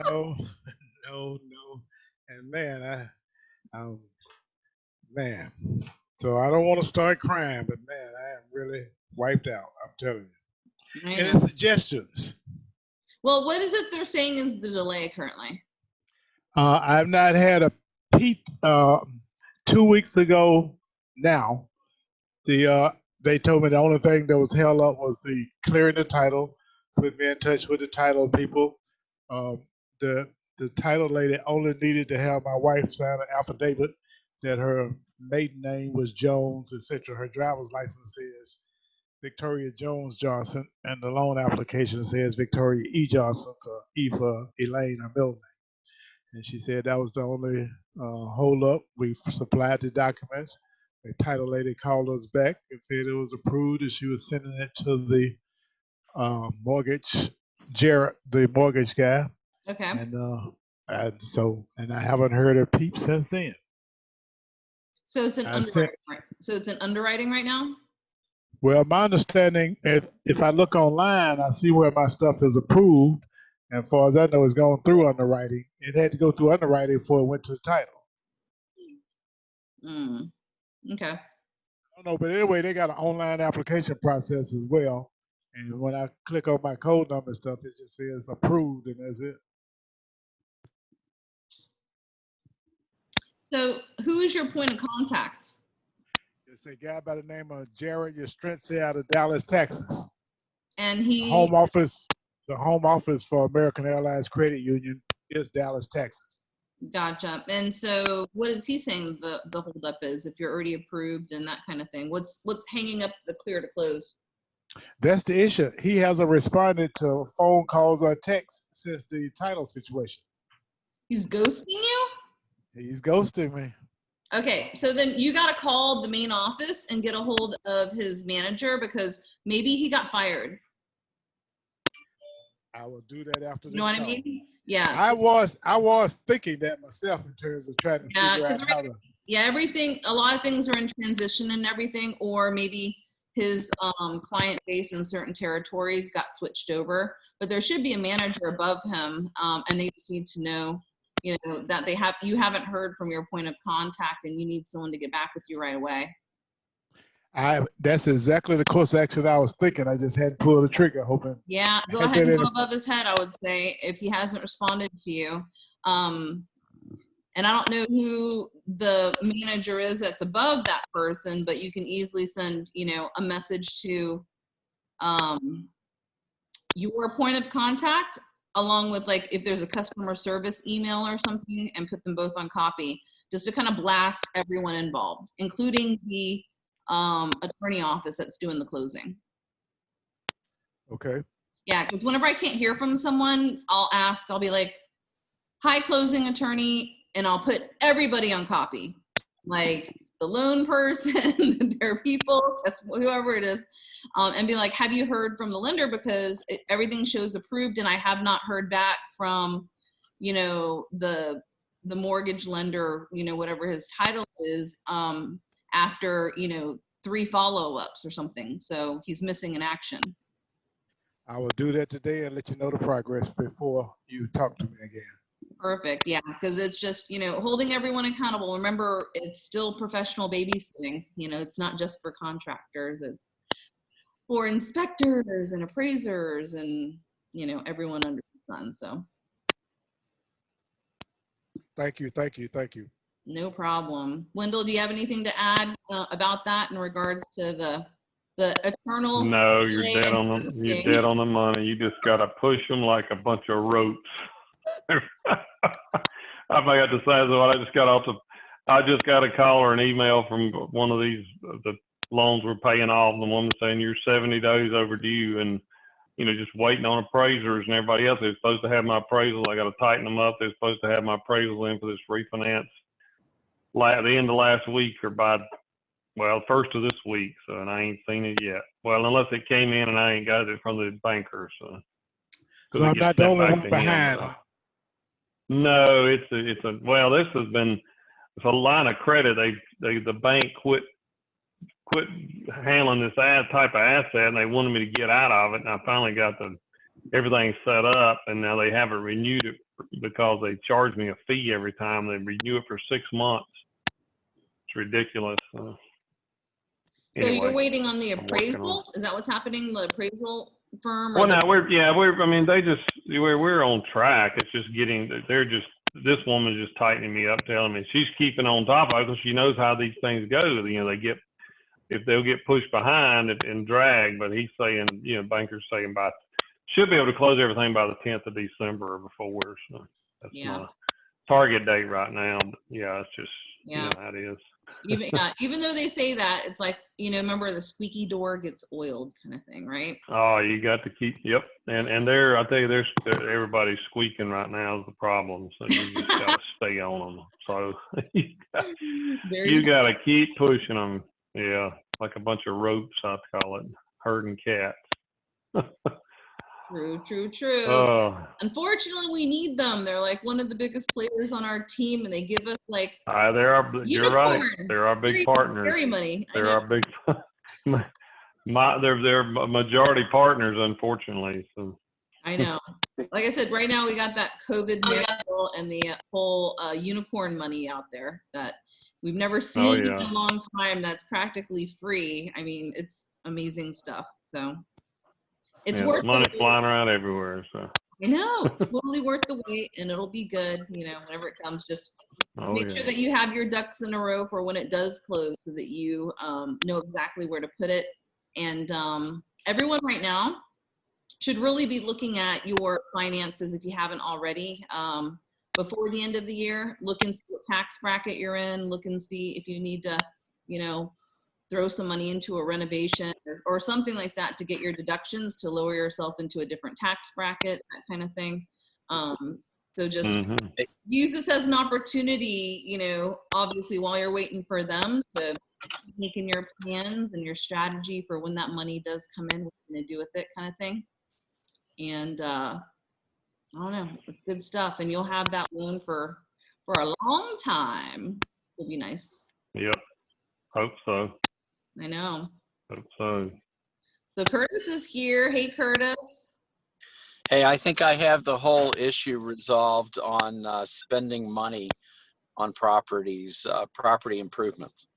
no, no. And man, um, man. So I don't want to start crying, but man, I am really wiped out. I'm telling you. I Any know. suggestions? Well, what is it they're saying is the delay currently? I've not had a peep. 2 weeks ago now, they told me the only thing that was held up was the clearing the title. Put me in touch with the title people. Um, the the title lady only needed to have my wife sign an affidavit that her maiden name was Jones, etc. Her driver's license says Victoria Jones Johnson, and the loan application says Victoria E. Johnson for E for Elaine, her middle name. And she said that was the only hold up. We supplied the documents. The title lady called us back and said it was approved and she was sending it to the mortgage, Jared, the mortgage guy. Okay. And I haven't heard a peep since then. So it's an I sent, underwriting. So it's an underwriting right now. well, my understanding, if I look online, I see where my stuff is approved. And as far as I know, it's gone through underwriting. It had to go through underwriting before it went to the title. Mm. Okay. I don't know, but anyway, they got an online application process as well. And when I click on my code number and stuff, it just says approved, and that's it. So who is your point of contact? It's a guy by the name of Jared Yastrense out of Dallas, Texas. And The he home office, the home office for American Airlines Credit Union is Dallas, Texas. gotcha. And so what is he saying the holdup is if you're already approved and that kind of thing? What's hanging up the clear to close? That's the issue. He hasn't responded to phone calls or texts since the title situation. He's ghosting you? He's ghosting me. Okay, so then you got to call the main office and get a hold of his manager because maybe he got fired. I will do that after You know this what I call. mean? Yeah. I was thinking that myself in terms of trying to Yeah, figure out because how to. yeah, everything, a lot of things are in transition and everything, or maybe his client base in certain territories got switched over. But there should be a manager above him, and they just need to know, that you haven't heard from your point of contact, and you need someone to get back with you right away. That's exactly the course of action I was thinking. I just hadn't pulled the trigger, hoping. Yeah, go Had ahead been and in go a, above his head, I would say, if he hasn't responded to you. And I don't know who the manager is that's above that person, but you can easily send, a message to your point of contact, along with like if there's a customer service email or something, and put them both on copy, just to kind of blast everyone involved, including the attorney office that's doing the closing. Okay. Yeah, because whenever I can't hear from someone, I'll be like, hi, closing attorney, and I'll put everybody on copy, like the loan person, their people, whoever it is, and be like, have you heard from the lender? Because everything shows approved, and I have not heard back from, the mortgage lender, whatever his title is, after, 3 follow-ups or something. So he's missing an action. I will do that today and let you know the progress before you talk to me again. Perfect. Yeah, because it's just, holding everyone accountable. Remember, it's still professional babysitting. It's not just for contractors. It's for inspectors and appraisers and, everyone under the sun. So Thank you. no problem. Wendell, do you have anything to add about that in regards to the eternal No, delay and you're ghosting? dead on the money. You just got to push them like a bunch of ropes. I forgot to say what I just got a call or an email from one of these, the loans we're paying off, the woman saying you're 70 days overdue and, just waiting on appraisers and everybody else. They're supposed to have my appraisals. I got to tighten them up. They're supposed to have my appraisal in for this refinance the end of last week or first of this week. So, and I ain't seen it yet. Well, unless it came in and I ain't got it from the banker. So I'm not the only one behind. No, this has been, it's a line of credit. The bank quit handling this type of asset, and they wanted me to get out of it. And I finally got the everything's set up, and now they haven't renewed it because they charge me a fee every time they renew it for 6 months. It's ridiculous. So Anyway, you're waiting on the I'm working on appraisal? Is that what's happening? The appraisal firm? Well, now we're on track. It's just this woman's just tightening me up, telling me she's keeping on top of it because she knows how these things go. You know, they'll get pushed behind and drag, but he's saying, you know, bankers saying should be able to close everything by the 10th of December or before. So that's my target date right now. But yeah, it's just, you know how it is. Even though they say that, it's like, you know, remember the squeaky door gets oiled kind of thing, right? Oh, you got to keep, yep. And I tell you, everybody's squeaking right now is the problem. So you just got to stay on them. So you got to keep pushing them. Yeah, like a bunch of ropes, I call it, herding cats. True. Unfortunately, we need them. They're like one of the biggest players on our team, and they give us like you're right. They're our big partners. Very money. They're our big. They're majority partners, unfortunately. So. I know. Like I said, right now we got that COVID miracle and the whole unicorn money out there that we've never seen in a long time. That's practically free. I mean, it's amazing stuff. So. It's worth money flying around everywhere. So I know, it's totally worth the wait, and it'll be good. You know, whenever it comes, just make sure that you have your ducks in a row for when it does close, so that you know exactly where to put it. And everyone right now should really be looking at your finances if you haven't already. Before the end of the year, look and see what tax bracket you're in. Look and see if you need to, you know, throw some money into a renovation or something like that to get your deductions to lower yourself into a different tax bracket, that kind of thing. So just use this as an opportunity, you know, obviously while you're waiting for them to make in your plans and your strategy for when that money does come in, what you're going to do with it, kind of thing. And I don't know, it's good stuff. And you'll have that loan for a long time. It'll be nice. Yep. Hope so. I know. Hope so. So Curtis is here. Hey, Curtis. Hey, I think I have the whole issue resolved on spending money on properties, property improvements.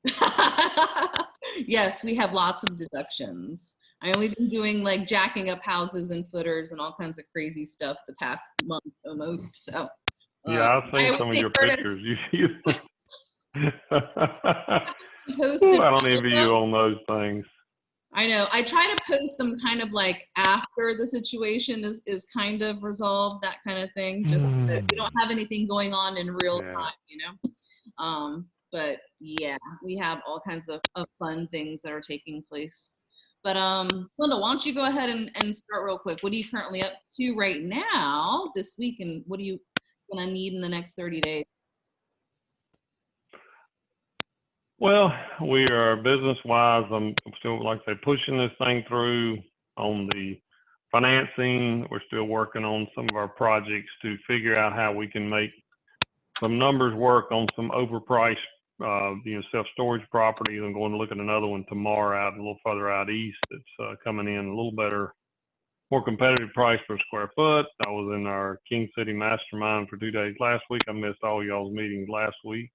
Yes, we have lots of deductions. I've been doing like jacking up houses and footers and all kinds of crazy stuff the past month almost. So yeah, I've seen some of your Curtis, pictures. I don't envy you on those things. I know. I try to post them kind of like after the situation is kind of resolved, that kind of thing, just so that we don't have anything going on in real time, you know? But yeah, we have all kinds of fun things that are taking place. But Linda, why don't you go ahead and start real quick. What are you currently up to right now this week, and what are you going to need in the next 30 days? Well, we are business-wise. I'm still, like I say, pushing this thing through on the financing. We're still working on some of our projects to figure out how we can make some numbers work on some overpriced, self-storage properties. I'm going to look at another one tomorrow out a little further out east. That's coming in a little better, more competitive price per square foot. I was in our King City Mastermind for 2 days last week. I missed all y'all's meetings last week.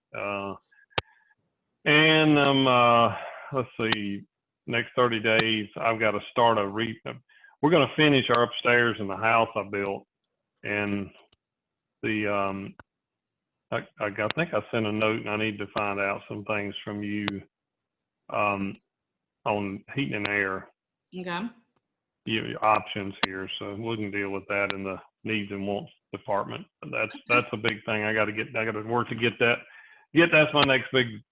And let's see, next 30 days, I've got to start we're going to finish our upstairs in the house I built. And the, I think I sent a note, and I need to find out some things from you on heating and air. Okay. Your options here. So we can deal with that in the needs and wants department. That's a big thing. I got to work to get that. That's my next big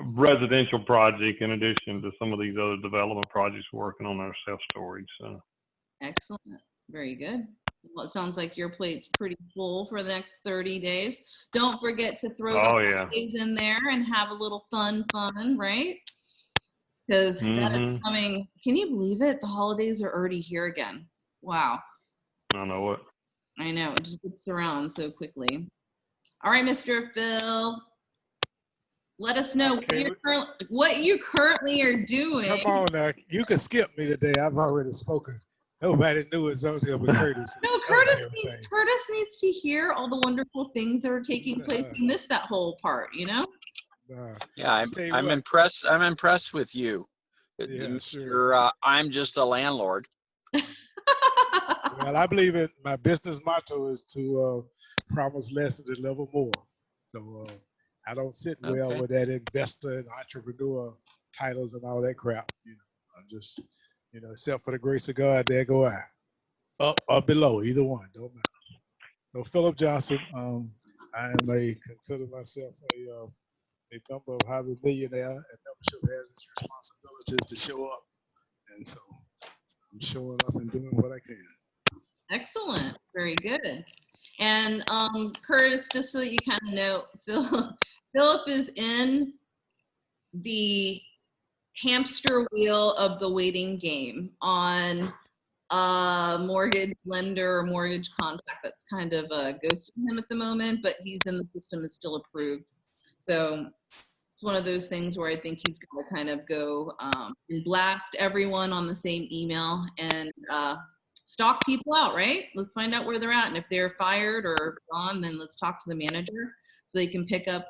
residential project, in addition to some of these other development projects we're working on our self-storage. So excellent. Very good. Well, it sounds like your plate's pretty full for the next 30 days. Don't forget to throw the holidays in there and have a little fun, right? Because that is coming. Can you believe it? The holidays are already here again. Wow. I know it. I know. It just whips around so quickly. All right, Mr. Phil. Let us know what you currently are doing. Come on now. You can skip me today. I've already spoken Nobody knew it was out there but Curtis. No, That was everything. Curtis needs to hear all the wonderful things that are taking place. He missed that whole part, you know? Yeah, tell you I'm what. impressed. I'm impressed with you. Yeah, Mr. sure. I'm just a landlord. Well, I believe it. My business motto is to promise less and deliver more. So I don't sit well Okay. with that investor and entrepreneur titles and all that crap. I'm just, except for the grace of God, there go I. Up or below, either one, don't matter. So Philip Johnson, I am consider myself a member of Hobby Millionaire, and membership has its responsibilities to show up. And so I'm showing up and doing what I can. Excellent. Very good. And Curtis, just so that you kind of know, Philip is in the hamster wheel of the waiting game on a mortgage lender or mortgage contact that's kind of ghosting him at the moment, but he's in the system, is still approved. So it's one of those things where I think he's going to kind of go and blast everyone on the same email and stalk people out, right? Let's find out where they're at. And if they're fired or gone, then let's talk to the manager so they can pick up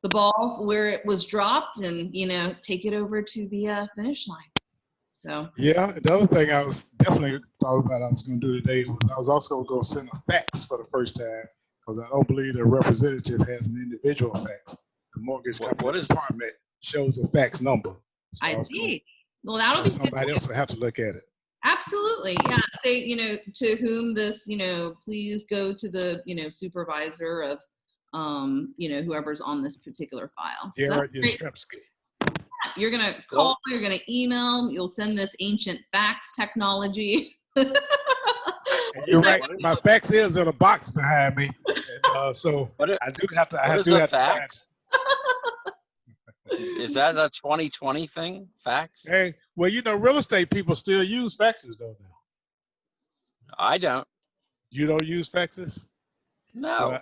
the ball where it was dropped and, take it over to the finish line. So. Yeah, the other thing I was definitely thought about I was going to do today was I was also going to go send a fax for the first time because I don't believe the representative has an individual fax. The mortgage company department shows a fax number. So I see. Well, that'll be somebody else will have to look at it. Absolutely. Yeah. Say, to whom this, please go to the, supervisor of, whoever's on this particular file. Garrett Yastrzemski. You're going to call, you're going to email, you'll send this ancient fax technology. You're right. My fax is in a box behind me. And, so I do have to. What is a fax? Is that a 2020 thing? Fax? Hey, well, real estate people still use faxes, don't they? I don't. You don't use faxes? No. Well,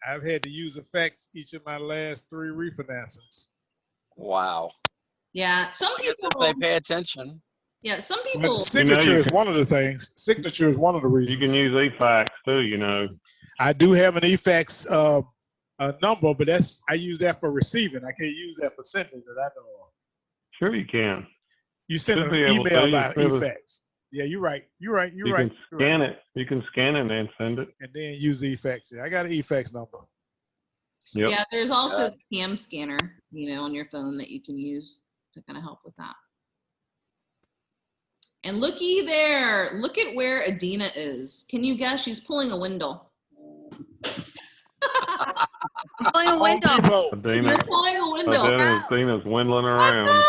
I've had to use a fax each of my last 3 refinances. Wow. Yeah, some people. If they pay attention. Yeah, some people. But signature is one of the things. Signature is one of the reasons. You can use eFax too, I do have an eFax number, but I use that for receiving. I can't use that for sending that I know of. Sure you can. You send an email by eFax. Yeah, you're right. You're right. You can scan it. You can scan it and send it. And then use eFax. Yeah, I got an eFax number. Yep. Yeah, there's also the cam scanner, on your phone that you can use to kind of help with that. And looky there. Look at where Adina is. Can you guess? She's pulling a window. I'm pulling a window. You're pulling a window. Adina's windling around.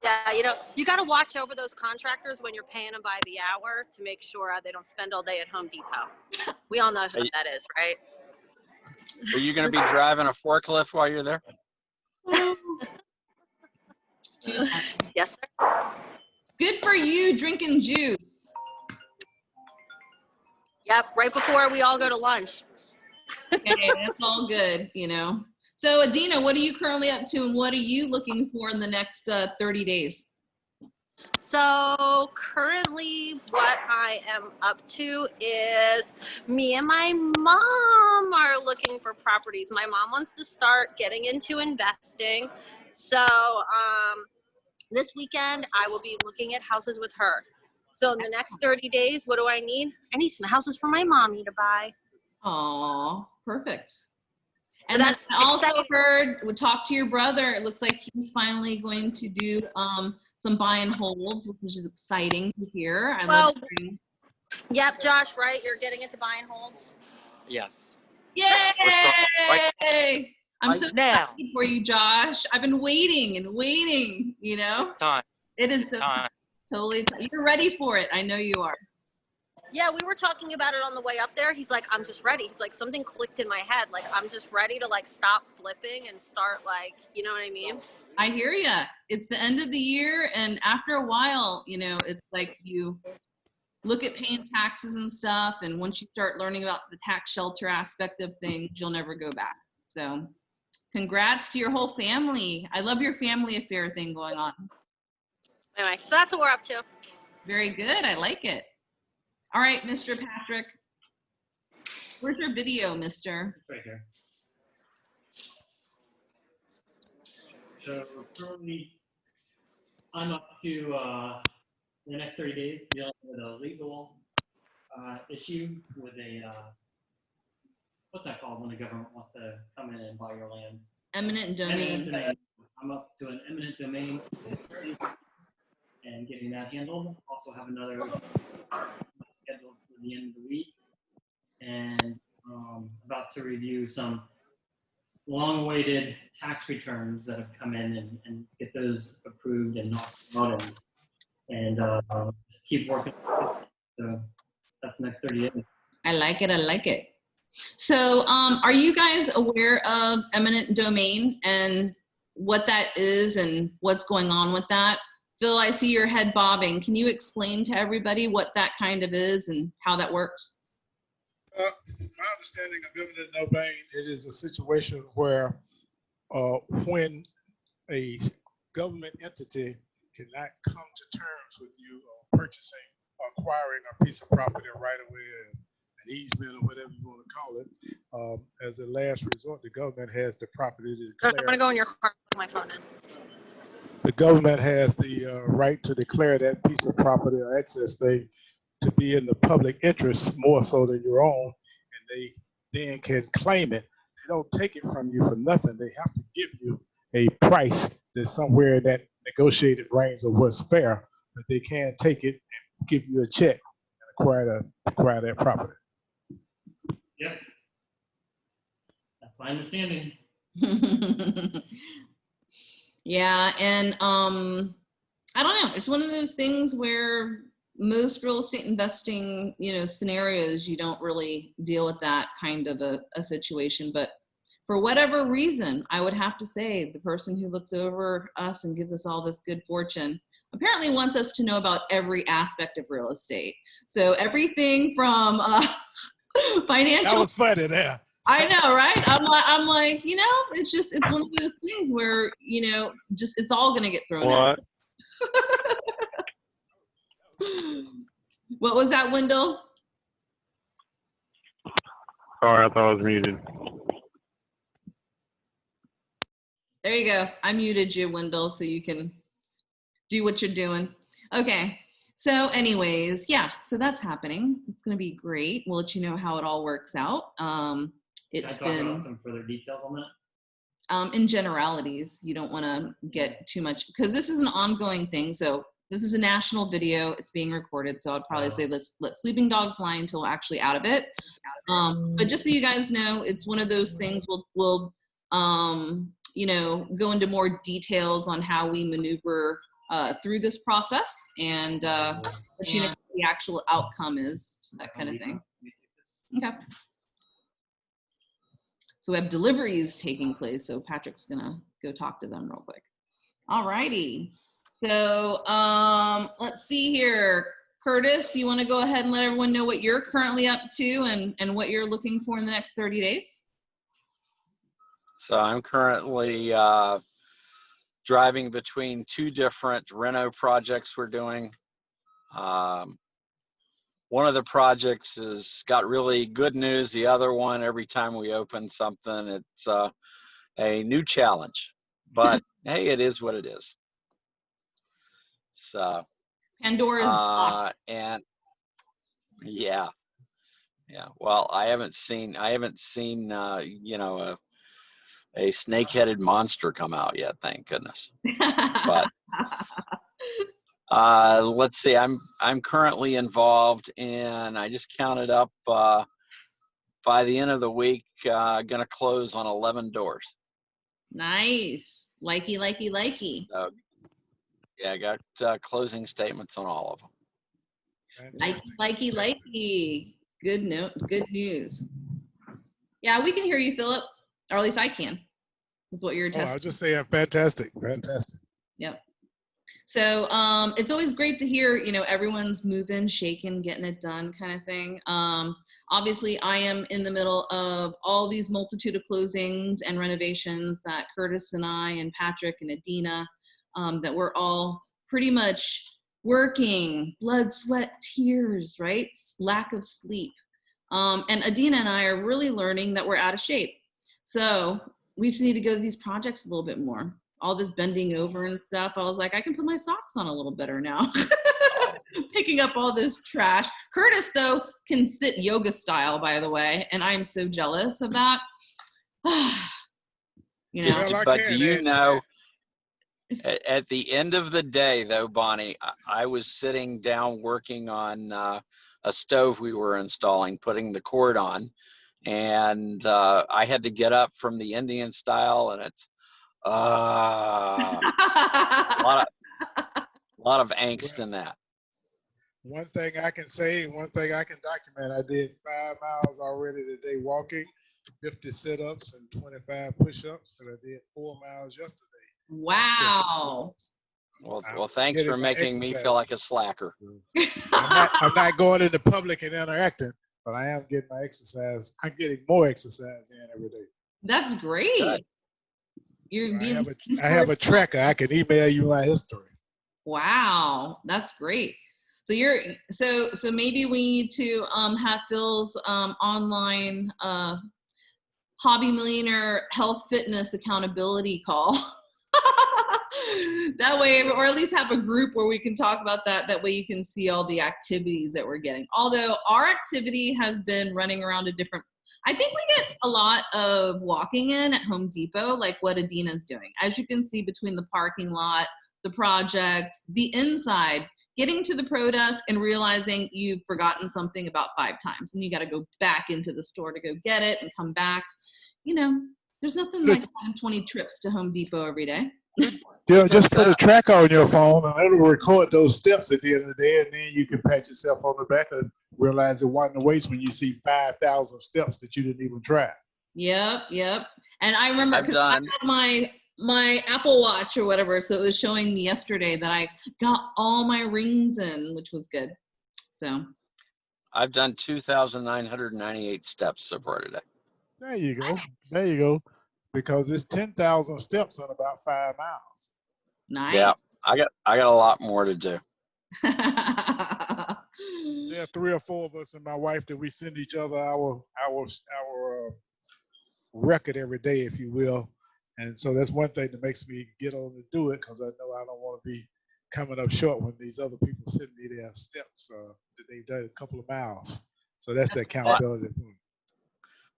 Yeah, you got to watch over those contractors when you're paying them by the hour to make sure they don't spend all day at Home Depot. We all know who that is, right? Are you going to be driving a forklift while you're there? Yes, sir. Good for you, drinking juice. Yep, right before we all go to lunch. Okay, that's all good, So, Adina, what are you currently up to, and what are you looking for in the next 30 days? So currently what I am up to is me and my mom are looking for properties. My mom wants to start getting into investing. So this weekend I will be looking at houses with her. So in the next 30 days, what do I need? I need some houses for my mommy to buy. Aw, perfect. So And that's also heard, we talked to your brother. It looks like he's finally going to do some buy and holds, which is exciting to hear. Yep, Josh, right? You're getting into buy and holds? Yes. Yay! I'm so now. excited for you, Josh. I've been waiting and waiting, It's time. It is time. Totally. You're ready for it. I know you are. Yeah, we were talking about it on the way up there. He's like, I'm just ready. He's like, something clicked in my head. Like, I'm just ready to stop flipping and start you know what I mean? I hear ya. It's the end of the year. And after a while, it's like you look at paying taxes and stuff. And once you start learning about the tax shelter aspect of things, you'll never go back. So congrats to your whole family. I love your family affair thing going on. Anyway, so that's what we're up to. Very good. I like it. All right, Mr. Patrick. Where's your video, mister? Right here. So currently, I'm up to the next 30 days dealing with a legal issue with a what's that called when the government wants to come in and buy your land? Eminent Eminent domain. domain. I'm up to an eminent domain and getting that handled. Also have another scheduled for the end of the week, and about to review some long-awaited tax returns that have come in and get those approved and knocked out and just keep working. So that's the next 30 days. I like it. I like it. So are you guys aware of eminent domain and what that is and what's going on with that? Phil, I see your head bobbing. Can you explain to everybody what that kind of is and how that works? My understanding of eminent domain, it is a situation where when a government entity cannot come to terms with you on purchasing or acquiring a piece of property right away, an easement or whatever you want to call it, as a last resort, the government has the property to I'm declare. gonna go in your car, plug my phone in. The government has the right to declare that piece of property or access thing to be in the public interest more so than your own, and they then can claim it. They don't take it from you for nothing. They have to give you a price that's somewhere in that negotiated range of what's fair, but they can take it and give you a check and acquire that property. Yep. That's my understanding. Yeah, and I don't know. It's one of those things where most real estate investing, scenarios, you don't really deal with that kind of a situation. But for whatever reason, I would have to say the person who looks over us and gives us all this good fortune apparently wants us to know about every aspect of real estate. So everything from financial. That was funny there. I know, right? I'm like, it's one of those things where, just it's all gonna get thrown out. What was that, Wendell? Sorry, I thought I was muted. There you go. I muted you, Wendell, so you can do what you're doing. Okay. So anyways, yeah, so that's happening. It's going to be great. We'll let you know how it all works out. It's Can I talk been about some further details on that? in generalities. You don't want to get too much because this is an ongoing thing. So this is a national video. It's being recorded. So I'd probably say let's let sleeping dogs lie until we're actually out of it. But just so you guys know, it's one of those things we'll go into more details on how we maneuver through this process and let you know what the actual outcome is, that kind of thing. Okay. So we have deliveries taking place. So Patrick's gonna go talk to them real quick. All righty. So let's see here. Curtis, you want to go ahead and let everyone know what you're currently up to and what you're looking for in the next 30 days? So I'm currently driving between two different reno projects we're doing. One of the projects has got really good news. The other one, every time we open something, it's a new challenge. But hey, it is what it is. So Pandora's box. And yeah. Well, I haven't seen a snake-headed monster come out yet, thank goodness. But let's see, I'm currently involved in, I just counted up, by the end of the week, gonna close on 11 doors. Nice. Likey. So, yeah, I got closing statements on all of them. Fantastic. Likey. Good news. Yeah, we can hear you, Philip, or at least I can with what you're I testing. was just saying, fantastic. Yep. So it's always great to hear, everyone's moving, shaking, getting it done kind of thing. Obviously, I am in the middle of all these multitude of closings and renovations that Curtis and I and Patrick and Adina, that we're all pretty much working, blood, sweat, tears, right? Lack of sleep. And Adina and I are really learning that we're out of shape. So we just need to go to these projects a little bit more. All this bending over and stuff. I was like, I can put my socks on a little better now. Picking up all this trash. Curtis, though, can sit yoga style, by the way, and I'm so jealous of that. You know. Well, I But can do you add know, at the end of the day, though, Bonnie, I was sitting down working on a stove we were installing, putting the cord on, and I had to get up from the Indian style, and it's a lot of angst in that. One thing I can say, one thing I can document, I did 5 miles already today walking, 50 sit-ups and 25 push-ups, and I did 4 miles yesterday. Wow. Well, thanks for getting my making me feel exercise. like a slacker. I'm not going into public and interacting, but I am getting my exercise. I'm getting more exercise in every day. That's great. Good. You're being I have a tracker. I can email you my history. Wow, that's great. So you're so maybe we need to have Phil's online hobby millionaire health fitness accountability call. That way, or at least have a group where we can talk about that. That way you can see all the activities that we're getting. Although our activity has been running around a different, I think we get a lot of walking in at Home Depot, like what Adina's doing. As you can see between the parking lot, the projects, the inside, getting to the pro desk and realizing you've forgotten something about 5 times and you got to go back into the store to go get it and come back. You know, there's nothing like having 20 trips to Home Depot every day. Just put a tracker on your phone and it'll record those steps at the end of the day, and then you can pat yourself on the back and realize it wasn't a waste when you see 5,000 steps that you didn't even try. Yep. And I remember because I done. had my Apple Watch or whatever, so it was showing me yesterday that I got all my rings in, which was good. So I've done 2,998 steps so far today. There you go. Because it's 10,000 steps in about 5 miles. nice. Yeah, I got a lot more to do. There are 3 or 4 of us and my wife that we send each other our record every day, if you will. And so that's one thing that makes me get on to do it, because I know I don't want to be coming up short when these other people send me their steps that they've done a couple of miles. So that's the accountability.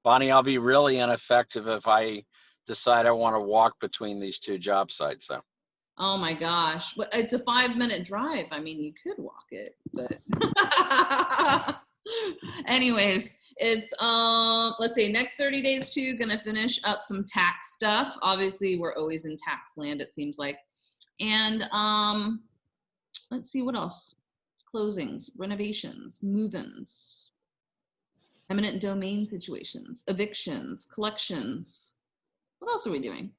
Bonnie, I'll be really ineffective if I decide I want to walk between these 2 job sites. So. Oh my gosh. Well, it's a 5-minute drive. I mean, you could walk it, but anyways, it's let's see, next 30 days too, gonna finish up some tax stuff. Obviously, we're always in tax land, it seems like. And let's see what else. Closings, renovations, move-ins, eminent domain situations, evictions, collections. What else are we doing?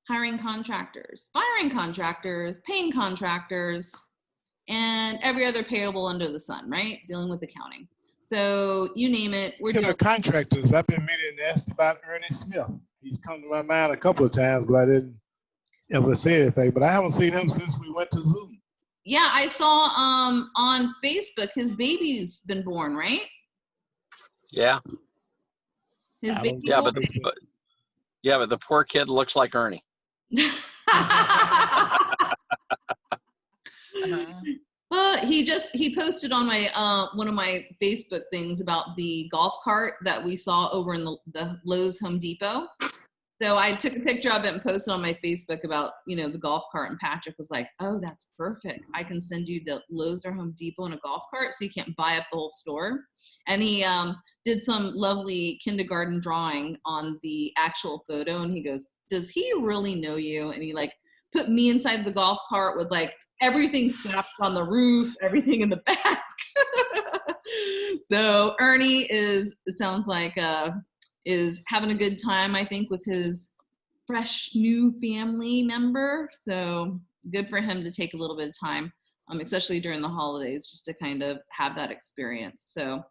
Hiring contractors, firing contractors, paying contractors, and every other payable under the sun, right? Dealing with accounting. So you name it, we're doing. Contractors, I've been meaning to ask about Ernie Smith. He's come to my mind a couple of times, but I didn't ever say anything. But I haven't seen him since we went to Zoom. Yeah, I saw on Facebook his baby's been born, right? Yeah. His baby. Yeah, but the poor kid looks like Ernie. He posted on my one of my Facebook things about the golf cart that we saw over in the Lowe's Home Depot. So I took a picture of it and posted on my Facebook about, the golf cart, and Patrick was like, oh, that's perfect. I can send you to Lowe's or Home Depot in a golf cart so you can't buy up the whole store. And he did some lovely kindergarten drawing on the actual photo, and he goes, does he really know you? And he put me inside the golf cart with everything snapped on the roof, everything in the back. So Ernie sounds like is having a good time, I think, with his fresh new family member. So good for him to take a little bit of time, especially during the holidays, just to kind of have that experience. So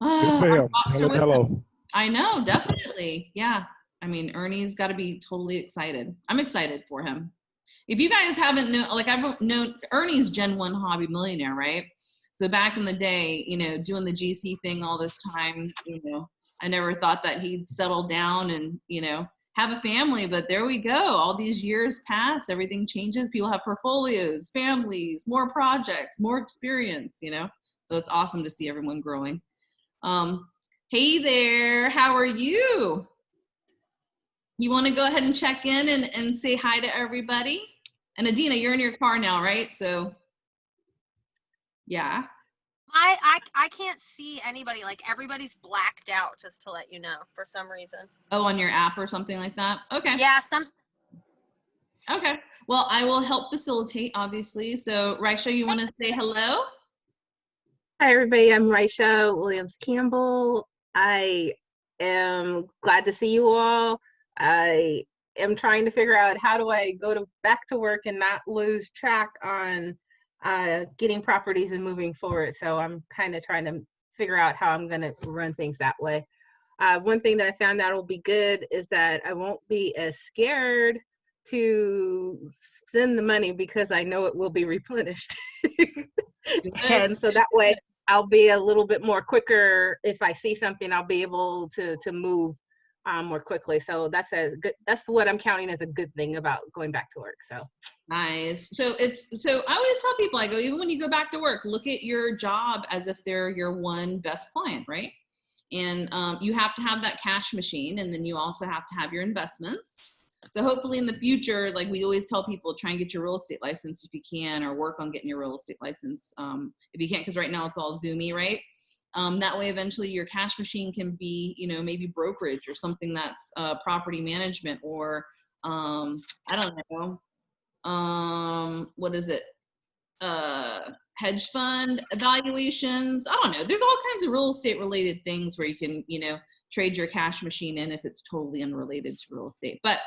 good for him. Tell him hello. I know, definitely. Yeah. I mean, Ernie's got to be totally excited. I'm excited for him. If you guys haven't known, like I've known Ernie's Gen 1 hobby millionaire, right? So back in the day, you know, doing the GC thing all this time, you know, I never thought that he'd settle down and, you know, have a family, but there we go. All these years pass, everything changes. People have portfolios, families, more projects, more experience, you know? So it's awesome to see everyone growing. Hey there, how are you? You want to go ahead and check in and say hi to everybody? And Adina, you're in your car now, right? So, yeah. I can't see anybody. Like everybody's blacked out, just to let you know, for some reason. Oh, on your app or something like that? Okay. Yeah, Okay. Well, I will help facilitate, obviously. So, Raisha, you want to say hello? Hi, everybody. I'm Raisha Williams-Campbell. I am glad to see you all. I am trying to figure out how do I go back to work and not lose track on getting properties and moving forward. So I'm kind of trying to figure out how I'm going to run things that way. One thing that I found out will be good is that I won't be as scared to spend the money because I know it will be replenished. And so that way I'll be a little bit more quicker. If I see something, I'll be able to move more quickly. So that's what I'm counting as a good thing about going back to work. So nice. So I always tell people, I go, even when you go back to work, look at your job as if they're your one best client, right? And you have to have that cash machine, and then you also have to have your investments. So hopefully in the future, like we always tell people, try and get your real estate license if you can, or work on getting your real estate license if you can't, because right now it's all Zoomy, right? That way eventually your cash machine can be, you know, maybe brokerage or something that's property management, or I don't know, what is it? Hedge fund evaluations. I don't know. There's all kinds of real estate related things where you can, you know, trade your cash machine in if it's totally unrelated to real estate. But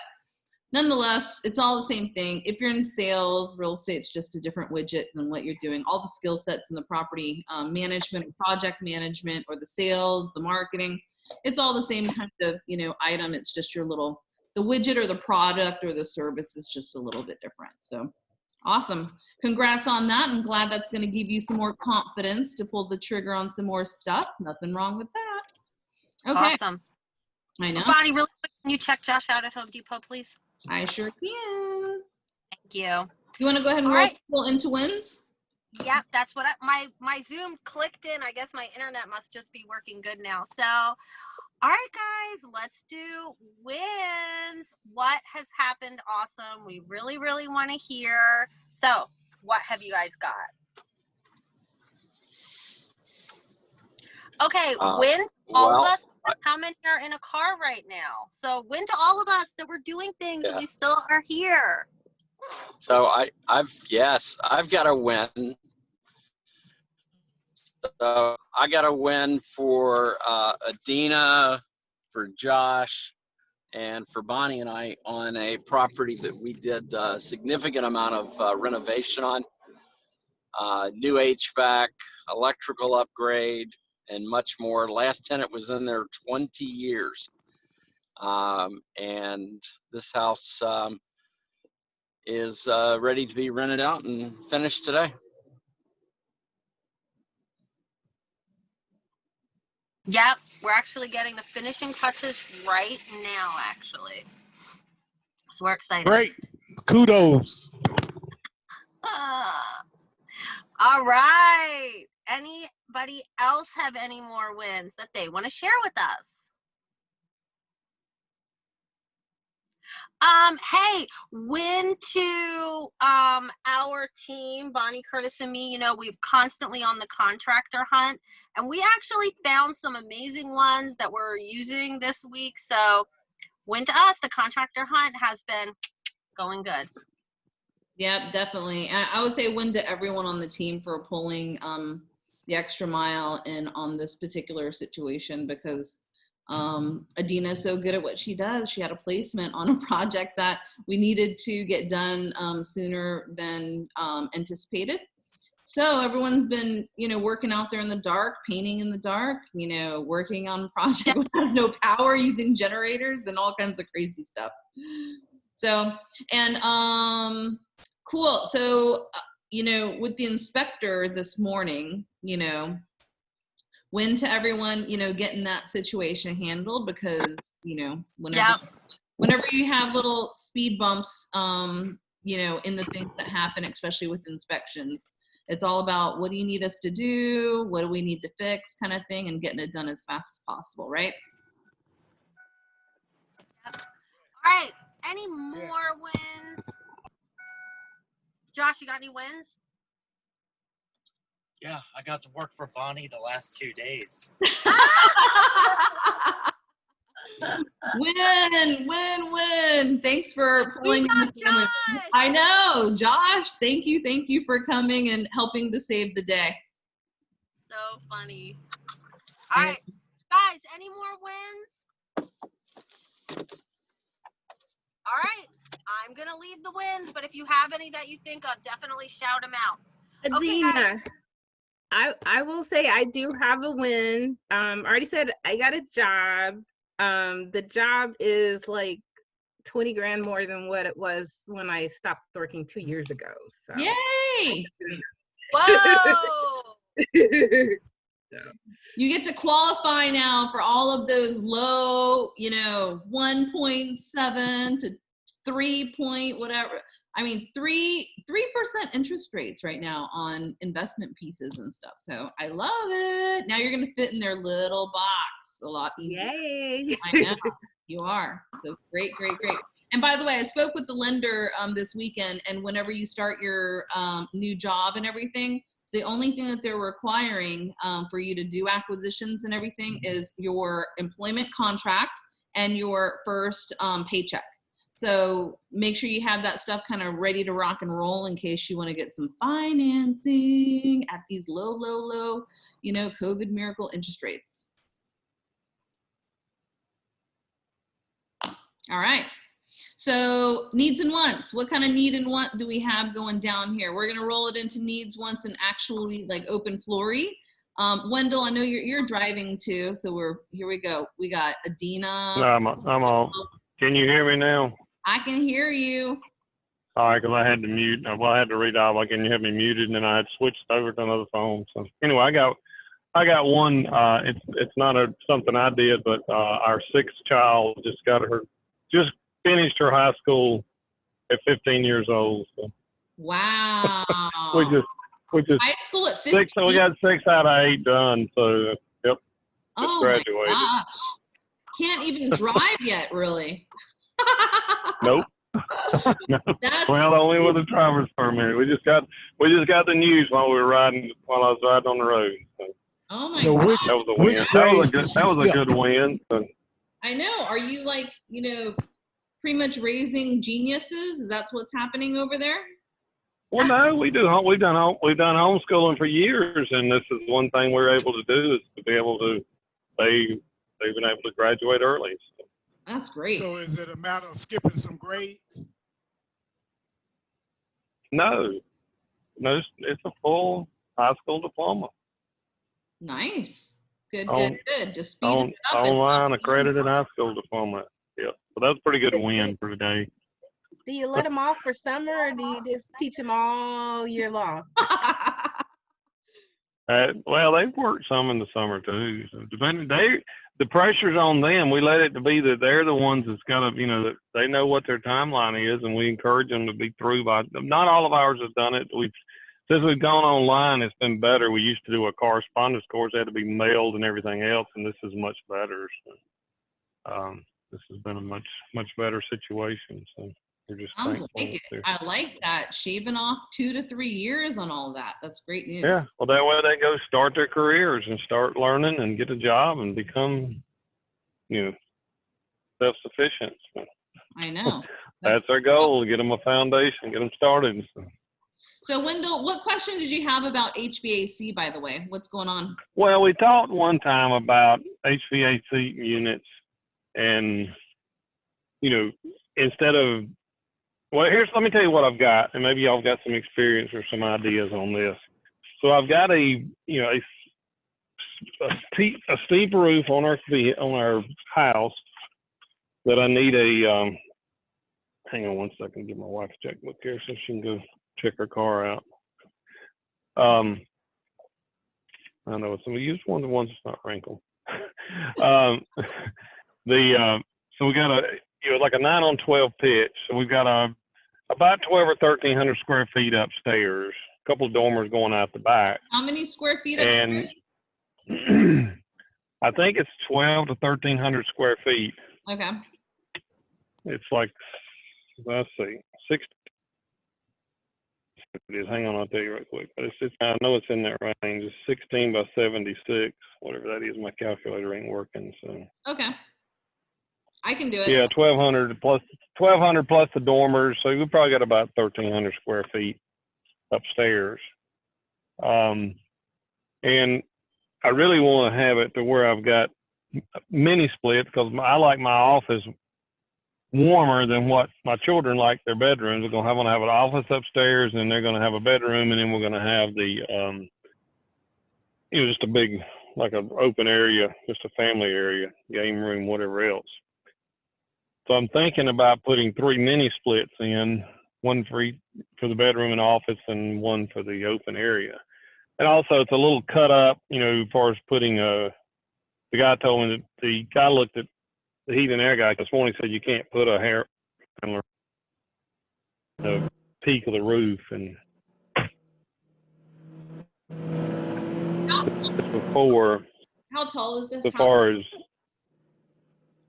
nonetheless, it's all the same thing. If you're in sales, real estate's just a different widget than what you're doing. All the skill sets in the property management, project management, or the sales, the marketing, it's all the same kind of, you know, item. It's just your little, the widget or the product or the service is just a little bit different. So awesome. Congrats on that. I'm glad that's going to give you some more confidence to pull the trigger on some more stuff. Nothing wrong with that. Okay. awesome. I know. Bonnie, really quick, can you check Josh out at Home Depot, please? I sure can. Thank you. You want to go ahead and All roll right. people into wins? Yep, that's what my Zoom clicked in. I guess my internet must just be working good now. So, all right, guys, let's do wins. What has happened? Awesome. We really, really want to hear. So, what have you guys got? Okay, win to all of us. How many are in a car right now? So, win to all of us that we're doing things and we still are here. So I've got a win. So I got a win for Adina, for Josh, and for Bonnie and I on a property that we did a significant amount of renovation on. New HVAC, electrical upgrade, and much more. Last tenant was in there 20 years. And this house is ready to be rented out and finished today. Yep, we're actually getting the finishing touches right now, actually. So we're excited. Great. Kudos. All right. Anybody else have any more wins that they want to share with us? Hey, win to our team, Bonnie, Curtis, and me. You know, we're constantly on the contractor hunt, and we actually found some amazing ones that we're using this week. So, win to us. The contractor hunt has been going good. Yep, definitely. I would say win to everyone on the team for pulling the extra mile in on this particular situation, because Adina is so good at what she does. She had a placement on a project that we needed to get done sooner than anticipated. So everyone's been, you know, working out there in the dark, painting in the dark, you know, working on a project that has no power, using generators and all kinds of crazy stuff. So, and cool. So, with the inspector this morning, when to everyone, getting that situation handled, because, whenever you have little speed bumps, in the things that happen, especially with inspections, it's all about what do you need us to do? What do we need to fix, kind of thing, and getting it done as fast as possible, right? All right. Any more wins? Josh, you got any wins? Yeah, I got to work for Bonnie the last 2 days. Win. Thanks for pulling in the family. I know, Josh. Thank you for coming and helping to save the day. So funny. All right, guys, any more wins? All right, I'm gonna leave the wins, but if you have any that you think of, definitely shout them out. Adina, Okay, I will say I do have a win. I already said I got a job. The job is like 20 grand more than what it was when I stopped working 2 years ago. So Yay! whoa! You get to qualify now for all of those low, 1.7 to 3 point whatever. I mean, 3% interest rates right now on investment pieces and stuff. So I love it. Now you're gonna fit in their little box a lot easier. Yay! I know you are. So great. And by the way, I spoke with the lender this weekend, and whenever you start your new job and everything, the only thing that they're requiring for you to do acquisitions and everything is your employment contract and your first paycheck. So make sure you have that stuff kind of ready to rock and roll in case you want to get some financing at these low, COVID miracle interest rates. All right. So needs and wants. What kind of need and want do we have going down here? We're going to roll it into needs, wants, and actually like open floory. Wendell, I know you're driving too, so here we go. We got Adina. No, I'm on. Can you hear me now? I can hear you. All right, because I had to mute. Well, I had to read out. Like, can you have me muted? And then I had switched over to another phone. So anyway, I got one. It's not something I did, but our sixth child just finished her high school at 15 years old. So. Wow. we just high school at 15. So we got 6 out of 8 done. So yep, just graduated. My gosh. Can't even drive yet, really. Nope. No. Well, only with a driver's permit. We just got the news while I was riding on the road. So. Oh my So God. which that was a win. That was a good win. So. I know. Are you like, pretty much raising geniuses? Is that what's happening over there? Well, no, we've done homeschooling for years, and this is one thing we're able to do is to be able to. They've been able to graduate early. So. That's great. So is it a matter of skipping some grades? No, it's a full high school diploma. Nice. Good. Just speed it up. Online accredited high school diploma. Yeah, so that's a pretty good win for today. Do you let them off for summer, or do you just teach them all year long? Well, they've worked some in the summer too. So the pressure's on them. We let it to be that they're the ones that's got to, that they know what their timeline is, and we encourage them to be through by. Not all of ours have done it. Since we've gone online, it's been better. We used to do a correspondence course; it had to be mailed and everything else, and this is much better. So, this has been a much better situation. So. Sounds like it. I like that. Shaving off 2 to 3 years on all that. That's great news. Yeah. Well, that way they go start their careers and start learning and get a job and become, self-sufficient. So, I know. That's our goal, to get them a foundation, get them started. So Wendell, what question did you have about HVAC, by the way? What's going on? Well, we talked one time about HVAC units and, instead of, let me tell you what I've got, and maybe y'all got some experience or some ideas on this. So I've got a steep roof on our house that I need hang on one second, get my wife's checkbook here so she can go check her car out. I know it's some of use one of the ones that's not wrinkled. So we got like a 9-on-12 pitch. So we've got about 1,200 or 1,300 square feet upstairs. A couple of dormers going out the back. How many square feet upstairs? And I think it's 1,200 to 1,300 square feet. Okay. It's like, let's see, 60. It is. Hang on, I'll tell you real quick. But it's I know it's in that range. It's 16 by 76, whatever that is. My calculator ain't working, so. Okay. I can do it. Yeah, 1,200 plus the dormers. So we probably got about 1,300 square feet upstairs. And I really want to have it to where I've got mini split because I like my office warmer than what my children like their bedrooms. We're going to have an office upstairs, and they're going to have a bedroom, and then we're going to have the, just a big, like an open area, just a family area, game room, whatever else. So I'm thinking about putting 3 mini splits in, one for the bedroom and office, and one for the open area. And also, it's a little cut up, as far as putting the guy told me that the guy looked at the heat and air guy this morning, said you can't put a hair handler the peak of the roof, and before. How tall is this as house? far as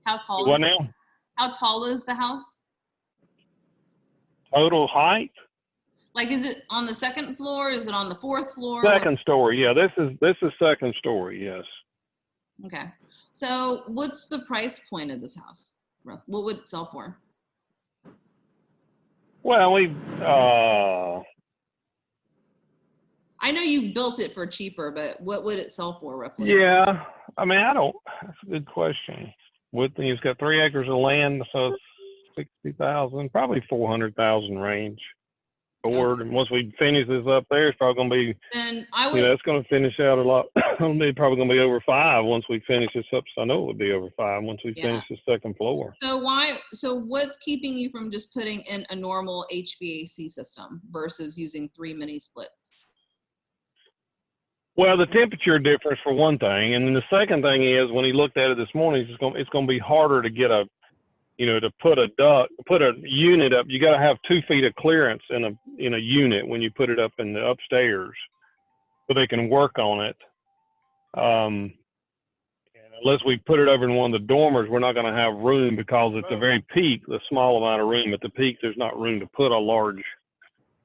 how tall? What now? How tall is the house? Total height? Like, is it on the second floor? Is it on the 4th floor? Second story. Yeah, this is second story. Yes. Okay. So what's the price point of this house? What would it sell for? Well, I know you built it for cheaper, but what would it sell for roughly? yeah. I mean, that's a good question. It's got 3 acres of land, so it's 60,000, probably 400,000 range. Forward, and once we finish this up there, it's probably going to be. Then I would. It's going to finish out a lot. It's probably going to be over 5 once we finish this up. So I know it would be over 5 once we finish the second floor. So what's keeping you from just putting in a normal HVAC system versus using 3 mini splits? Well, the temperature difference for one thing, and then the second thing is when he looked at it this morning, it's going to be harder to get to put a unit up. You got to have 2 feet of clearance in a unit when you put it up in the upstairs, so they can work on it. And unless we put it over in one of the dormers, we're not going to have room because at the very peak, the small amount of room at the peak, there's not room to put a large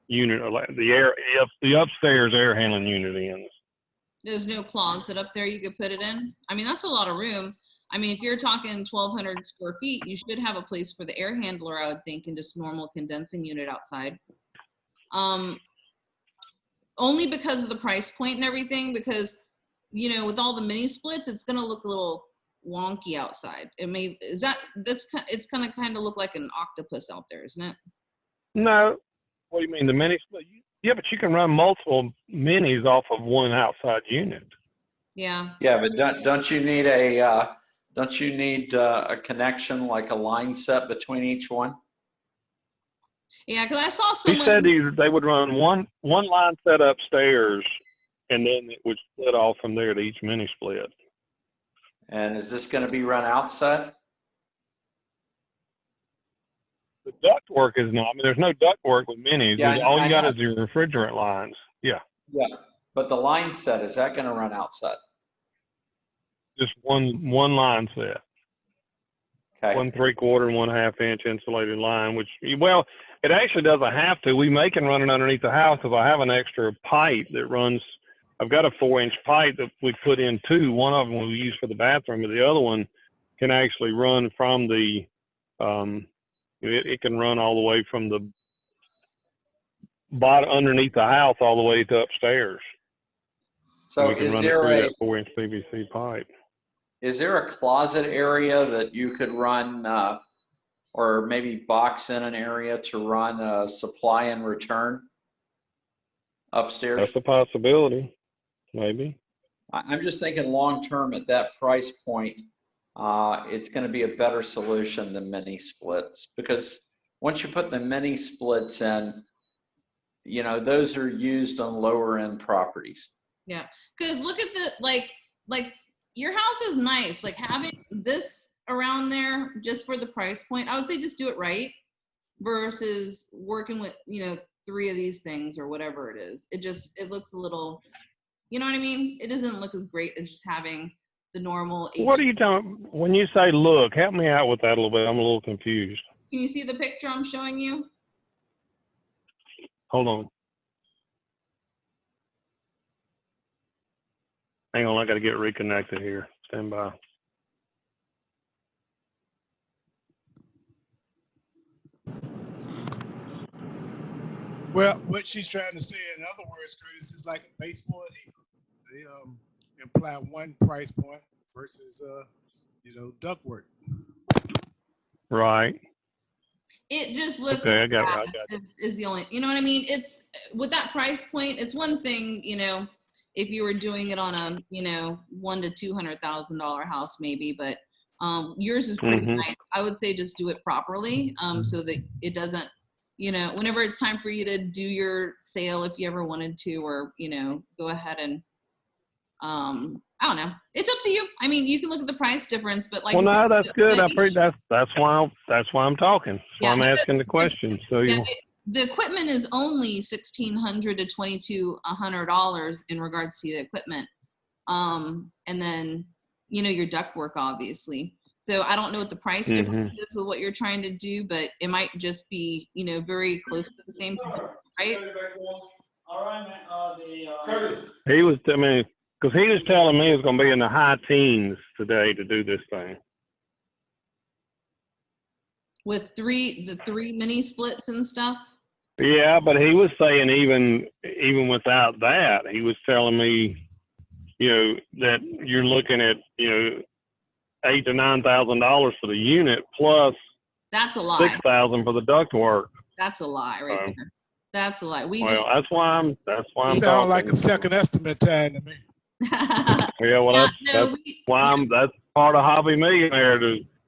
unit or the upstairs air handling unit in. There's no closet up there you could put it in. I mean, that's a lot of room. I mean, if you're talking 1,200 square feet, you should have a place for the air handler, I would think, and just normal condensing unit outside. Only because of the price point and everything, because, with all the mini splits, it's going to look a little wonky outside. It's going to kind of look like an octopus out there, isn't it? No. What do you mean, the mini split? Yeah, but you can run multiple minis off of one outside unit. Yeah. Yeah, but don't you need a connection, like a line set between each one? Yeah, because I saw someone. He said they would run one line set upstairs, and then it would split off from there to each mini split. And is this going to be run outside? The ductwork is not. I mean, there's no ductwork with minis. Yeah, all you got is your refrigerant lines. Yeah. Yeah, but the line set, is that going to run outside? Just one line set. Okay. 1 3/4 and 1/2 inch insulated line, which, well, it actually doesn't have to. We can run it underneath the house because I have an extra pipe that runs. I've got a 4-inch pipe that we put in 2. One of them we use for the bathroom, but the other one can actually run from the. It can run all the way from the bottom underneath the house all the way to upstairs. So we can run it through that 4-inch PVC pipe. Is there a closet area that you could run, or maybe box in an area to run a supply and return upstairs? That's a possibility, maybe. I'm just thinking long term at that price point, it's going to be a better solution than mini splits, because once you put the mini splits in, you know, those are used on lower end properties. Yeah, because look at the like your house is nice. Like having this around there just for the price point, I would say just do it right versus working with 3 of these things or whatever it is. It looks a little, you know what I mean? It doesn't look as great as just having the normal. What are you talking? When you say look, help me out with that a little bit. I'm a little confused. Can you see the picture I'm showing you? Hold on. Hang on, I got to get reconnected here. Stand by. Well, what she's trying to say, in other words, Curtis, is like baseball and eagle. They imply one price point versus ductwork. Right. It just looks Okay, I got it. is the only, you know what I mean? It's with that price point, it's one thing, if you were doing it on a, $100,000 to $200,000 house maybe, but yours is pretty nice. I would say just do it properly, so that it doesn't, whenever it's time for you to do your sale, if you ever wanted to, or go ahead and I don't know. It's up to you. I mean, you can look at the price difference, but like. Well, no, that's good. That's why I'm talking. That's why I'm asking the question. So the equipment is only $1,600 to $2,200 in regards to the equipment, and then your ductwork, obviously. So I don't know what the price difference is with what you're trying to do, but it might just be very close to the same thing, right? All right, he was. I mean. Because he was telling me it's going to be in the high teens today to do this thing. With the three mini splits and stuff? Yeah, but he was saying even without that, he was telling me, that you're looking at, $8,000 to $9,000 for the unit plus that's a lie. $6,000 for the ductwork. That's a lie right there. That's a lie. That's why I'm sound talking. Like a second estimate time to me. Yeah, well, that's part of Hobby Millionaire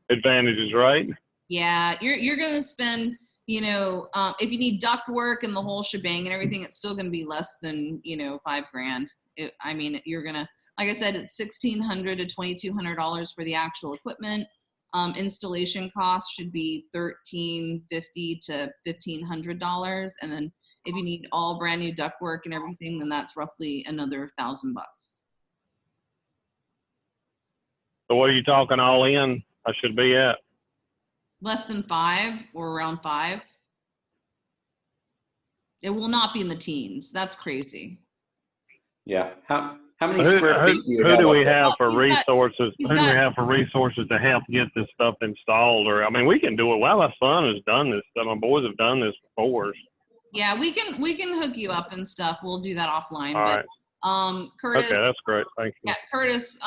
advantages, right? Yeah, you're gonna spend, if you need duct work and the whole shebang and everything, it's still gonna be less than $5,000. You're gonna, like I said, it's $1,600 to $2,200 for the actual equipment. Installation costs should be $1,350 to $1,500, and then if you need all brand new ductwork and everything, then that's roughly another $1,000. So what are you talking all in? I should be at less than 5 or around 5. It will not be in the teens. That's crazy. Yeah. How many square feet do you have? Who do we have for resources? Who do we have for resources to help get this stuff installed? Or we can do it. Well, my son has done this. My boys have done this before. Yeah, we can hook you up and stuff. We'll do that offline. All right. Curtis. Okay, that's great. Thank you. Yeah, Curtis.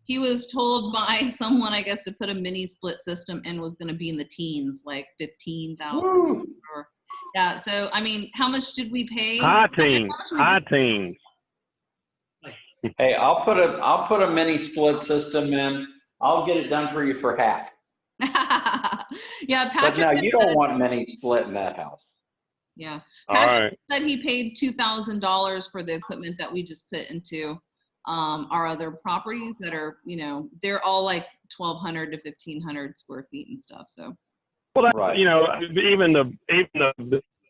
He was told by someone, I guess, to put a mini split system in was going to be in the teens, like 15,000. Yeah. So how much did we pay? High teens. Hey, I'll put a mini split system in. I'll get it done for you for half. Yeah, Patrick. But now you don't want mini split in that house. Yeah. Patrick said he paid $2,000 for the equipment that we just put into our other properties that are, they're all like 1,200 to 1,500 square feet and stuff. So. Well, that, even the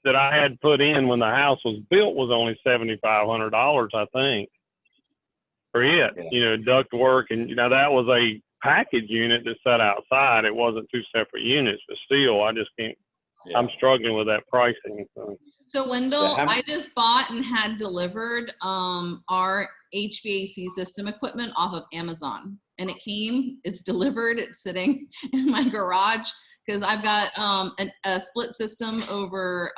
that I had put in when the house was built was only $7,500, I think, for it. Yeah. Duct work, and that was a package unit that sat outside. It wasn't 2 separate units, but still, I just can't. Yeah. I'm struggling with that pricing. So Wendell, I just bought and had delivered our HVAC system equipment off of Amazon, and it's delivered. It's sitting in my garage because I've got a split system over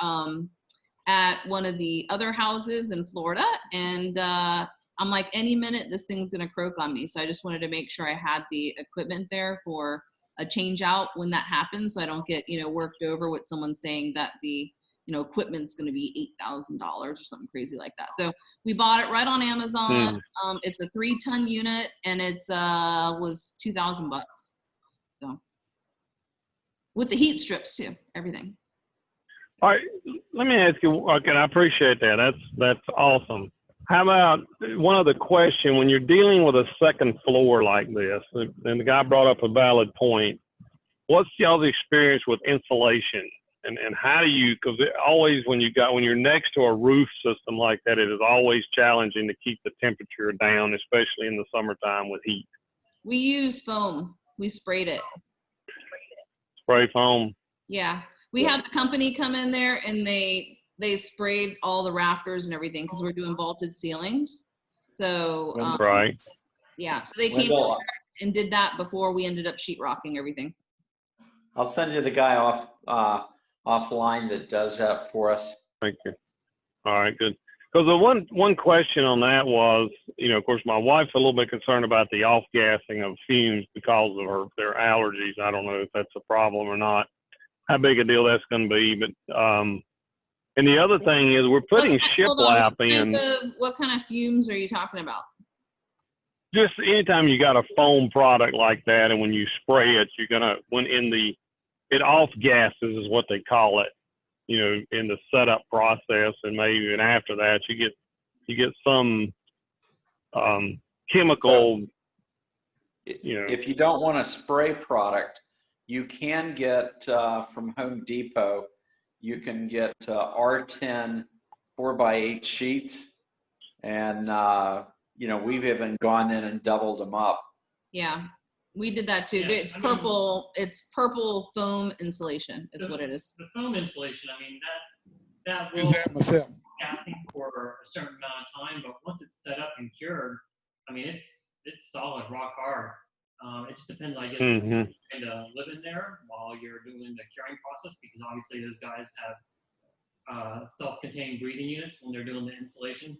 at one of the other houses in Florida, and I'm like, any minute this thing's gonna croak on me. So I just wanted to make sure I had the equipment there for a change out when that happens, so I don't get worked over with someone saying that the equipment's going to be $8,000 or something crazy like that. So we bought it right on Amazon. It's a 3-ton unit, and it's was $2,000. So with the heat strips too, everything. All right, let me ask you. Okay, I appreciate that. That's awesome. How about one other question? When you're dealing with a second floor like this, and the guy brought up a valid point, what's y'all's experience with insulation? And how do you, because always when you're next to a roof system like that, it is always challenging to keep the temperature down, especially in the summertime with heat. We use foam. We sprayed it. Spray foam. Yeah. We had the company come in there and they sprayed all the rafters and everything because we're doing vaulted ceilings. So Right. yeah, so they came in there and did that before we ended up sheetrocking everything. I'll send you the guy offline that does that for us. Thank you. All right, good. Because the one question on that was, of course, my wife's a little bit concerned about the off-gassing of fumes because of their allergies. I don't know if that's a problem or not, how big a deal that's going to be. But and the other thing is we're putting shiplap in. What kind of fumes are you talking about? Just anytime you got a foam product like that, and when you spray it, you're gonna it off gases is what they call it. In the setup process, and maybe even after that, you get some chemical. So, if you don't want a spray product, you can get from Home Depot. You can get R10 4x8 sheets, and we've even gone in and doubled them up. Yeah, we did that too. Yeah, It's purple. It's purple foam insulation. Is what it is. The foam insulation. I mean that will Use that myself. casting for a certain amount of time, but once it's set up and cured, I mean it's solid, rock hard. It just depends, I guess, kind of live in there while you're doing the curing process, because obviously those guys have self-contained breathing units when they're doing the insulation.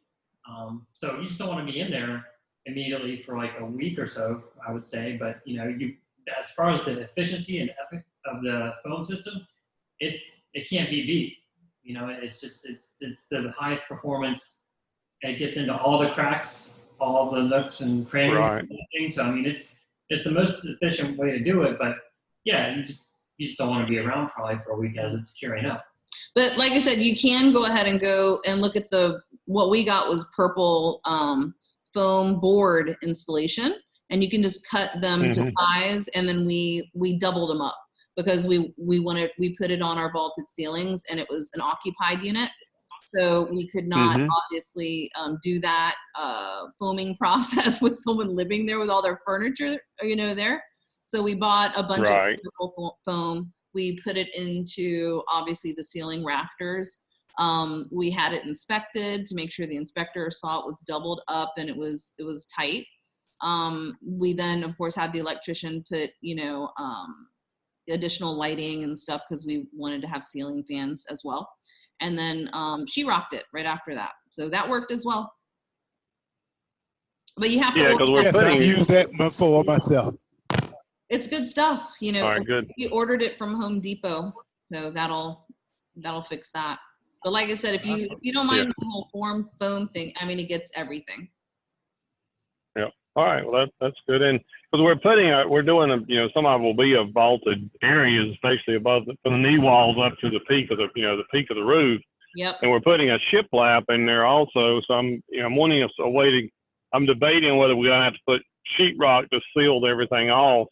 So you just don't want to be in there immediately for like a week or so, I would say. But as far as the efficiency and effect of the foam system, it can't be beat. It's the highest performance. It gets into all the cracks, all the nooks and crannies. Right. And everything. So I mean, it's the most efficient way to do it. But yeah, you just don't want to be around probably for a week as it's curing up. But like I said, you can go ahead and go and look at what we got was purple foam board installation, and you can just cut them to size, and then we doubled them up because we put it on our vaulted ceilings, and it was an occupied unit, so we could not obviously do that foaming process with someone living there with all their furniture there. So we bought a bunch of purple foam. We put it into obviously the ceiling rafters. We had it inspected to make sure the inspector saw it was doubled up and it was tight. We then of course had the electrician put additional lighting and stuff because we wanted to have ceiling fans as well. And then she rocked it right after that. So that worked as well. But you have to. Yes, I've used that before myself. It's good stuff. All right, good. We ordered it from Home Depot, so that'll fix that. But like I said, if you don't mind the whole foam thing, I mean, it gets everything. Yeah. All right. Well, that's good. And because we're doing some of it will be a vaulted areas, especially above from the knee walls up to the peak of the roof. Yep. And we're putting a shiplap in there also. So I'm wanting a way to. I'm debating whether we're gonna have to put sheetrock to seal everything off,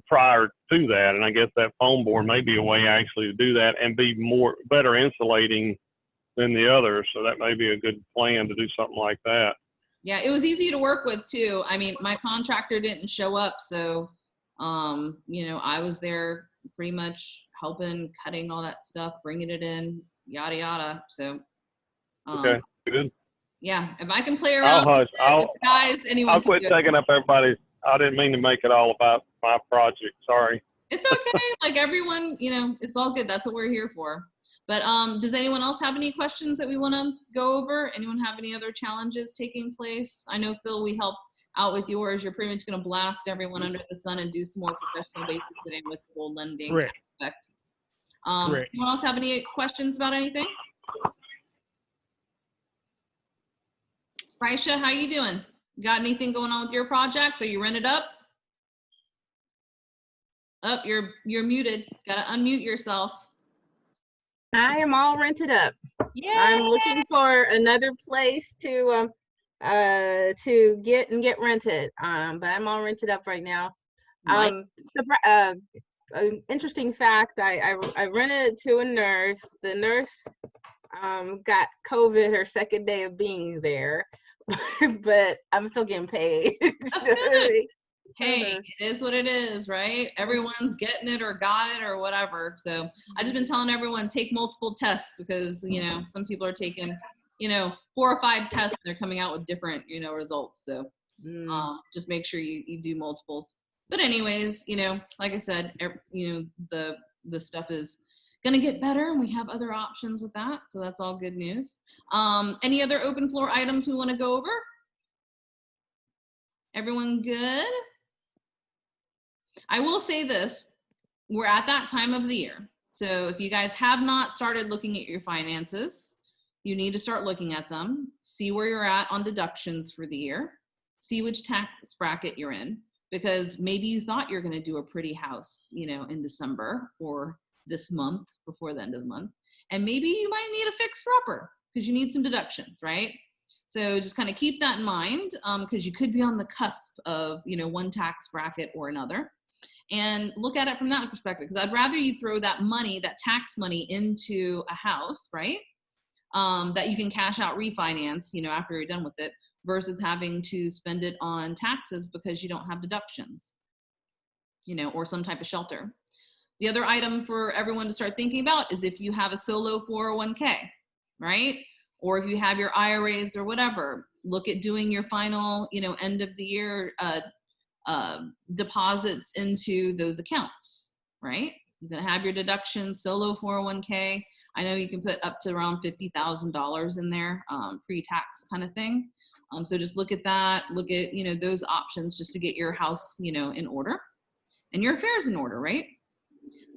prior to that. And I guess that foam board may be a way actually to do that and be better insulating than the others. So that may be a good plan to do something like that. Yeah, it was easy to work with too. I mean, my contractor didn't show up, so I was there pretty much helping, cutting all that stuff, bringing it in, yada yada. So okay, good. Yeah, if I can play around with the guys, anyone. I'll quit taking up everybody's. I didn't mean to make it all about my project. Sorry. It's okay. Like everyone, it's all good. That's what we're here for. But does anyone else have any questions that we want to go over? Anyone have any other challenges taking place? I know, Phil, we helped out with yours. You're pretty much going to blast everyone under the sun and do some more professional babysitting with the whole lending aspect. Anyone else have any questions about anything? Raisha, how you doing? Got anything going on with your projects? Are you rented up? Oh, you're muted. Gotta unmute yourself. I am all rented up. Yeah. I'm looking for another place to get rented. But I'm all rented up right now. An interesting fact, I rented to a nurse. The nurse got COVID her second day of being there, but I'm still getting paid. That's good. Hey, it is what it is, right? Everyone's getting it or got it or whatever. So I just been telling everyone, take multiple tests because, you know, some people are taking, you know, 4 or 5 tests and they're coming out with different, you know, results. So just make sure you do multiples. But anyways, you know, like I said, you know, the stuff is going to get better and we have other options with that. So that's all good news. Any other open floor items we want to go over? Everyone good? I will say this, we're at that time of the year. So if you guys have not started looking at your finances, you need to start looking at them, see where you're at on deductions for the year, see which tax bracket you're in, because maybe you thought you're going to do a pretty house, you know, in December or this month before the end of the month. And maybe you might need a fixer upper because you need some deductions, right? So just kind of keep that in mind because you could be on the cusp of, you know, one tax bracket or another. And look at it from that perspective, because I'd rather you throw that money, that tax money into a house, right? That you can cash out refinance, you know, after you're done with it, versus having to spend it on taxes because you don't have deductions, you know, or some type of shelter. The other item for everyone to start thinking about is if you have a solo 401k, right? Or if you have your IRAs or whatever, look at doing your final, you know, end of the year deposits into those accounts, right? You're gonna have your deductions, solo 401k. I know you can put up to around $50,000 in there, pre-tax kind of thing. So just look at that, look at, you know, those options just to get your house, you know, in order and your affairs in order, right?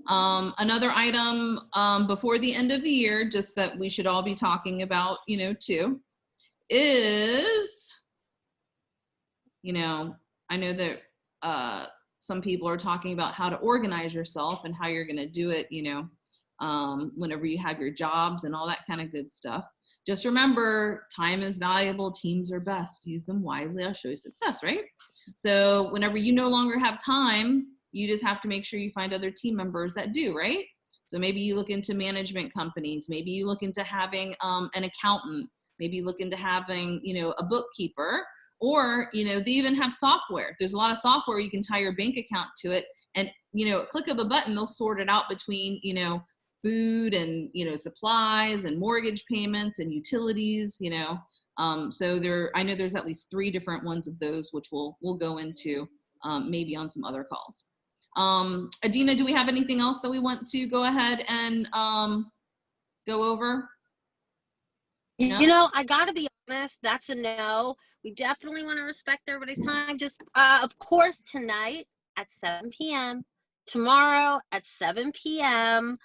Another item before the end of the year, just that we should all be talking about, you know, too, is, you know, I know that some people are talking about how to organize yourself and how you're going to do it, you know, whenever you have your jobs and all that kind of good stuff. Just remember, time is valuable, teams are best. Use them wisely, I'll show you success, right? So whenever you no longer have time, you just have to make sure you find other team members that do, right? So maybe you look into management companies, maybe you look into having an accountant, maybe you look into having, you know, a bookkeeper, or, you know, they even have software. There's a lot of software you can tie your bank account to it and, you know, click of a button, they'll sort it out between, you know, food and, you know, supplies and mortgage payments and utilities, you know. So I know there's at least 3 different ones of those, which we'll go into maybe on some other calls. Adina, do we have anything else that we want to go ahead and go over? No? You know, I gotta be honest, that's a no. We definitely want to respect everybody's time. Just, of course, tonight at 7 p.m., tomorrow at 7 p.m.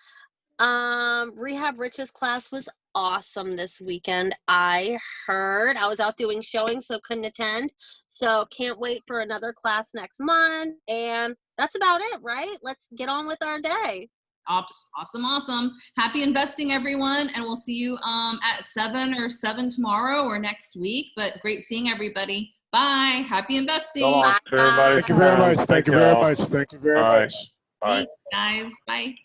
Rehab Riches class was awesome this weekend. I heard. I was out doing showings, so couldn't attend. So can't wait for another class next month. And that's about it, right? Let's get on with our day. Awesome. Happy investing, everyone. And we'll see you at 7 tomorrow or next week. But great seeing everybody. Bye. Happy investing. Bye. Thank you very much. Thank you very much. Thank you very much. Bye. Thanks, guys. Bye.